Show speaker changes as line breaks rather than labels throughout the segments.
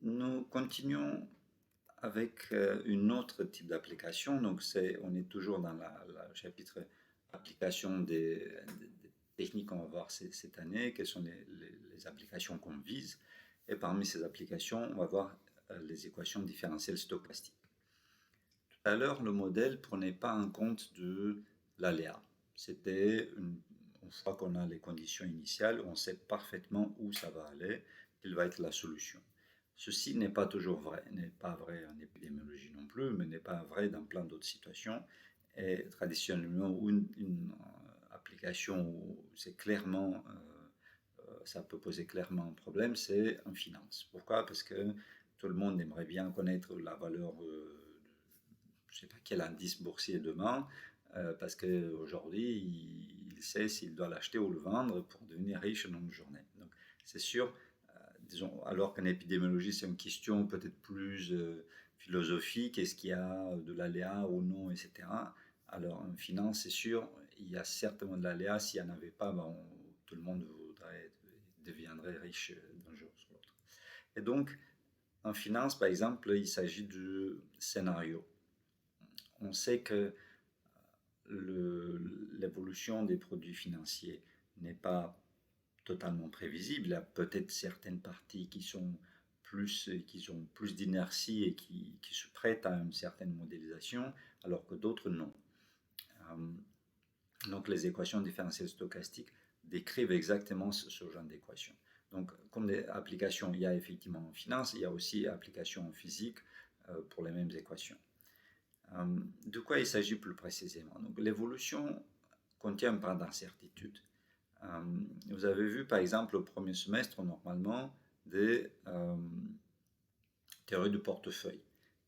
Nous continuons avec une autre type d'application. Donc, on est toujours dans le chapitre application des techniques qu'on va voir cette année, quelles sont les applications qu'on vise. Et parmi ces applications, on va voir les équations différentielles stochastiques. Tout à l'heure, le modèle ne prenait pas en compte de l'aléa. C'était une fois qu'on a les conditions initiales, on sait parfaitement où ça va aller, quelle va être la solution. Ceci n'est pas toujours vrai, n'est pas vrai en épidémiologie non plus, mais n'est pas vrai dans plein d'autres situations. Et traditionnellement, une application où c'est clairement, ça peut poser clairement un problème, c'est en finance. Pourquoi? Parce que tout le monde aimerait bien connaître la valeur je ne sais pas quel indice boursier demain, parce qu'aujourd'hui, il sait s'il doit l'acheter ou le vendre pour devenir riche en une journée. Donc, c'est sûr, disons, alors qu'en épidémiologie, c'est une question peut-être plus philosophique, est-ce qu'il y a de l'aléa ou non, etc. Alors, en finance, c'est sûr, il y a certainement de l'aléa. S'il n'y en avait pas, tout le monde deviendrait riche d'un jour sur l'autre. Et donc, en finance, par exemple, il s'agit de scénarios. On sait que l'évolution des produits financiers n'est pas totalement prévisible. Il y a peut-être certaines parties qui ont plus d'inertie et qui se prêtent à une certaine modélisation, alors que d'autres non. Donc les équations différentielles stochastiques décrivent exactement ce genre d'équations. Donc comme des applications, il y a effectivement en finance, il y a aussi applications en physique pour les mêmes équations. De quoi il s'agit plus précisément? Donc, l'évolution contient une part d'incertitude. Vous avez vu, par exemple, au premier semestre, normalement, des théories de portefeuille.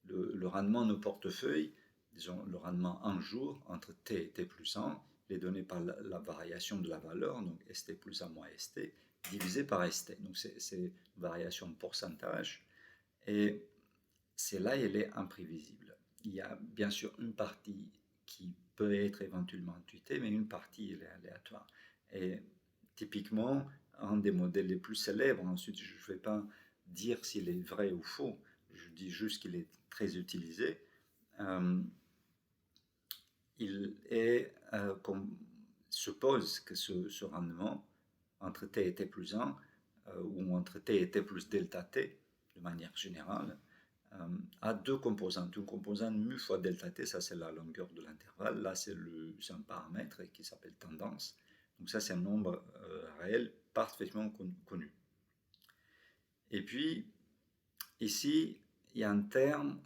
Le rendement de portefeuille, disons le rendement en jour, entre T et T plus 1, est donné par la variation de la valeur, donc ST plus 1 moins ST, divisé par ST. Donc, c'est une variation de pourcentage. Et celle-là, elle est imprévisible. Il y a bien sûr une partie qui peut être éventuellement intuitée, mais une partie elle est aléatoire. Et typiquement, un des modèles les plus célèbres, ensuite je ne vais pas dire s'il est vrai ou faux, je dis juste qu'il est très utilisé, il est, suppose que ce rendement entre t et t plus 1, ou entre t et t plus delta t, de manière générale, a deux composantes. Une composante mu fois delta t, ça c'est la longueur de l'intervalle. Là c'est un paramètre qui s'appelle tendance. Donc ça c'est un nombre réel parfaitement connu. Et puis ici il y a un terme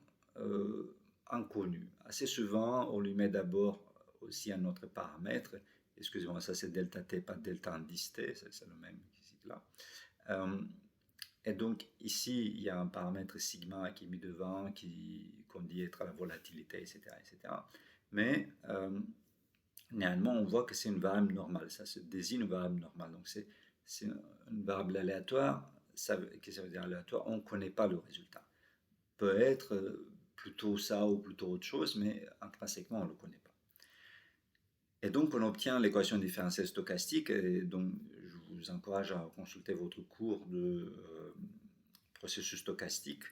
inconnu. Assez souvent on lui met d'abord aussi un autre paramètre. Excusez-moi, ça c'est delta t, pas delta indice t, c'est le même ici là. Et donc ici, il y a un paramètre sigma qui est mis devant, qu'on dit être à la volatilité, etc. etc. Mais néanmoins, on voit que c'est une variable normale. Ça se désigne une variable normale. Donc c'est une variable aléatoire. Qu'est-ce que ça veut dire aléatoire? On ne connaît pas le résultat. Peut être plutôt ça ou plutôt autre chose, mais intrinsèquement, on ne le connaît pas. Et donc, on obtient l'équation différentielle stochastique. Et donc, je vous encourage à consulter votre cours de processus stochastique.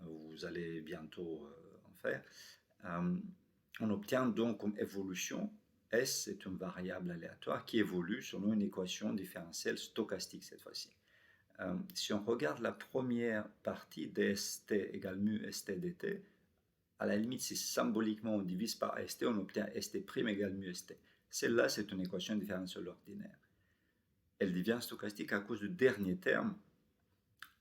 Vous allez bientôt en faire. On obtient donc comme évolution, S est une variable aléatoire qui évolue selon une équation différentielle stochastique cette fois-ci. Si on regarde la première partie, dst égale mu st dt, à la limite, si symboliquement on divise par st, on obtient st' égale mu st. Celle-là, c'est une équation différentielle ordinaire. Elle devient stochastique à cause du dernier terme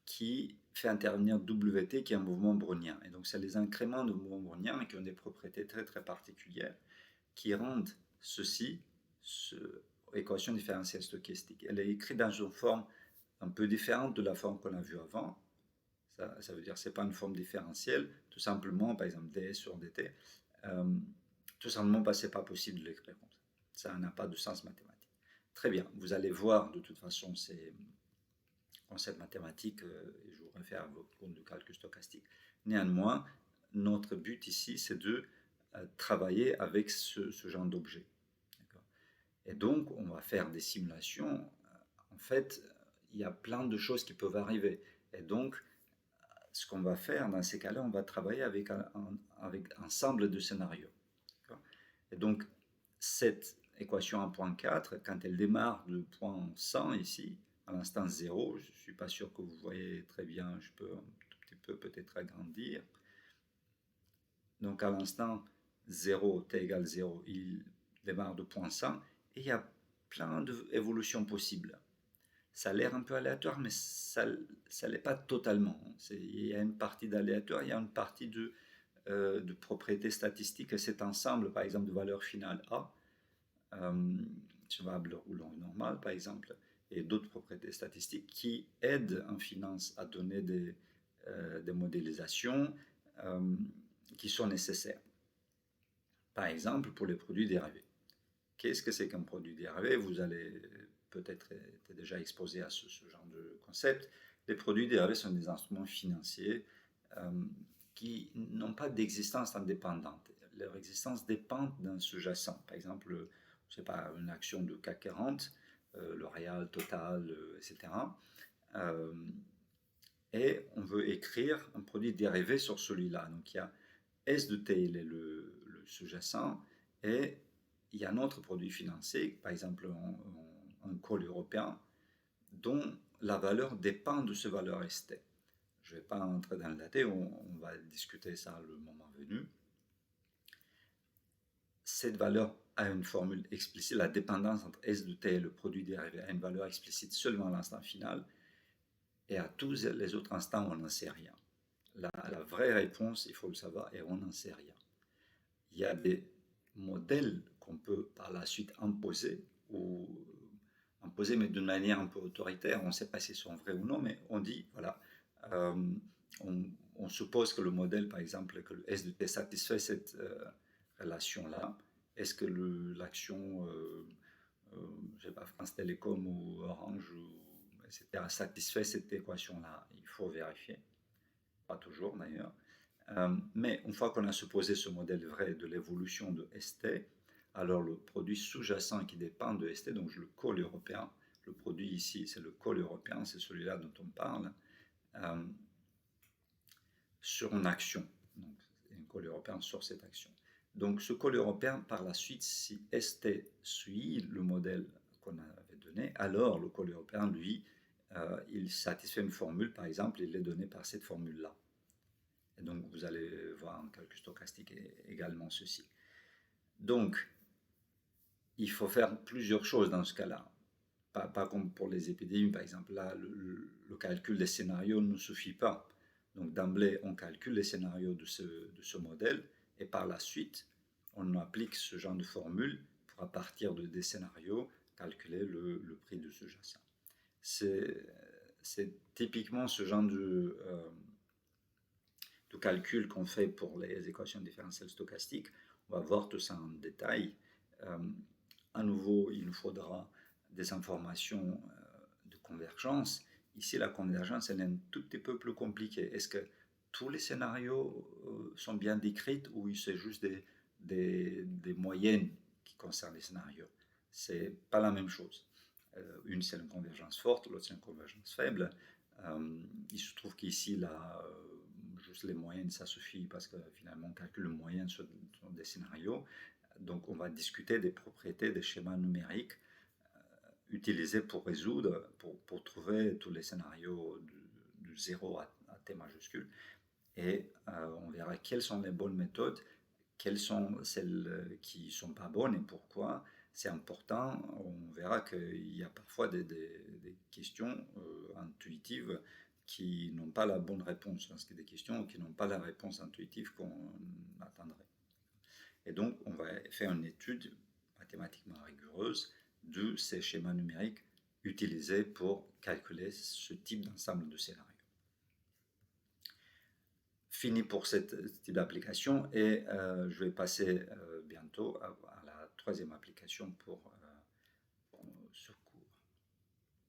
qui fait intervenir Wt, qui est un mouvement brownien. Et donc, c'est les incréments de mouvement brownien qui ont des propriétés très très particulières qui rendent ceci, équation différentielle stochastique. Elle est écrite dans une forme un peu différente de la forme qu'on a vue avant. Ça veut dire que ce n'est pas une forme différentielle, tout simplement, par exemple, ds sur dt, tout simplement parce que ce n'est pas possible de l'écrire comme ça. Ça n'a pas de sens mathématique. Très bien, vous allez voir de toute façon ces concepts mathématiques, et je vous réfère à vos cours de calcul stochastique. Néanmoins, notre but ici, c'est de travailler avec ce genre d'objet. Et donc, on va faire des simulations. En fait, il y a plein de choses qui peuvent arriver. Et donc, ce qu'on va faire dans ces cas-là, on va travailler avec avec un ensemble de scénarios. Et donc, cette équation 1.4, quand elle démarre de point 100 ici, à l'instant 0, je ne suis pas sûr que vous voyez très bien, je peux un tout petit peu peut-être agrandir. Donc à l'instant 0, t égale 0, il démarre de point 100, et il y a plein d'évolutions possibles. Ça a l'air un peu aléatoire, mais ça ne l'est pas totalement. Il y a une partie d'aléatoire, il y a une partie de propriétés statistiques, et cet ensemble, par exemple, de valeurs finales A, sur variable roulant normale, par exemple, et d'autres propriétés statistiques qui aident en finance à donner des modélisations qui sont nécessaires. Par exemple, pour les produits dérivés. Qu'est-ce que c'est qu'un produit dérivé? Vous allez peut-être être déjà exposé à ce genre de concept. Les produits dérivés sont des instruments financiers qui n'ont pas d'existence indépendante. Leur existence dépend d'un sous-jacent. Par exemple, je sais pas, une action de CAC 40, L'Oréal, Total, etc. Et on veut écrire un produit dérivé sur celui-là. Donc il y a S de T, il est le sous-jacent, et il y a un autre produit financier, par exemple un call européen, dont la valeur dépend de ce valeur ST. Je ne vais pas entrer dans le détail, on va discuter ça le moment venu. Cette valeur a une formule explicite, la dépendance entre S de T et le produit dérivé a une valeur explicite seulement à l'instant final, et à tous les autres instants, on n'en sait rien. La vraie réponse, il faut le savoir, et on n'en sait rien. Il y a des modèles qu'on peut par la suite imposer, mais d'une manière un peu autoritaire. On ne sait pas s'ils sont vrais ou non, mais on dit, voilà, on suppose que le modèle, par exemple, que le S de T satisfait cette relation-là. Est-ce que l'action, je sais pas, France Télécom ou Orange, etc., satisfait cette équation-là? Il faut vérifier. Pas toujours d'ailleurs. Mais une fois qu'on a supposé ce modèle vrai de l'évolution de ST, alors le produit sous-jacent qui dépend de ST, donc le call européen, le produit ici c'est le call européen, c'est celui-là dont on parle, sur une action, donc un call européen sur cette action. Donc ce call européen, par la suite, si ST suit le modèle qu'on avait donné, alors le call européen, lui, il satisfait une formule, par exemple, il est donné par cette formule-là. Et donc, vous allez voir en calcul stochastique également ceci. Donc, il faut faire plusieurs choses dans ce cas-là. Pas comme pour les épidémies, par exemple. Là, le calcul des scénarios ne suffit pas. Donc, d'emblée, on calcule les scénarios de ce modèle, et par la suite, on applique ce genre de formule pour, à partir des scénarios, calculer le prix de ce sous-jacent. C'est typiquement ce genre de calcul qu'on fait pour les équations différentielles stochastiques. On va voir tout ça en détail. À nouveau, il nous faudra des informations de convergence. Ici, la convergence, elle est un tout petit peu plus compliquée. Est-ce que tous les scénarios sont bien décrits, ou c'est juste des moyennes qui concernent les scénarios? C'est pas la même chose. Une, c'est une convergence forte, l'autre, c'est une convergence faible. Il se trouve qu'ici, juste les moyennes, ça suffit, parce que finalement, on calcule les moyennes sur des scénarios. Donc, on va discuter des propriétés des schémas numériques utilisés pour résoudre, pour trouver tous les scénarios de 0 à T majuscule. Et on verra quelles sont les bonnes méthodes, quelles sont celles qui ne sont pas bonnes et pourquoi. C'est important. On verra qu'il y a parfois des questions intuitives qui n'ont pas la bonne réponse, parce qu'il y a des questions qui n'ont pas la réponse intuitive qu'on attendrait. Et donc, on va faire une étude mathématiquement rigoureuse de ces schémas numériques utilisés pour calculer ce type d'ensemble de scénarios. Fini pour ce type d'application, et je vais passer bientôt à la troisième application sur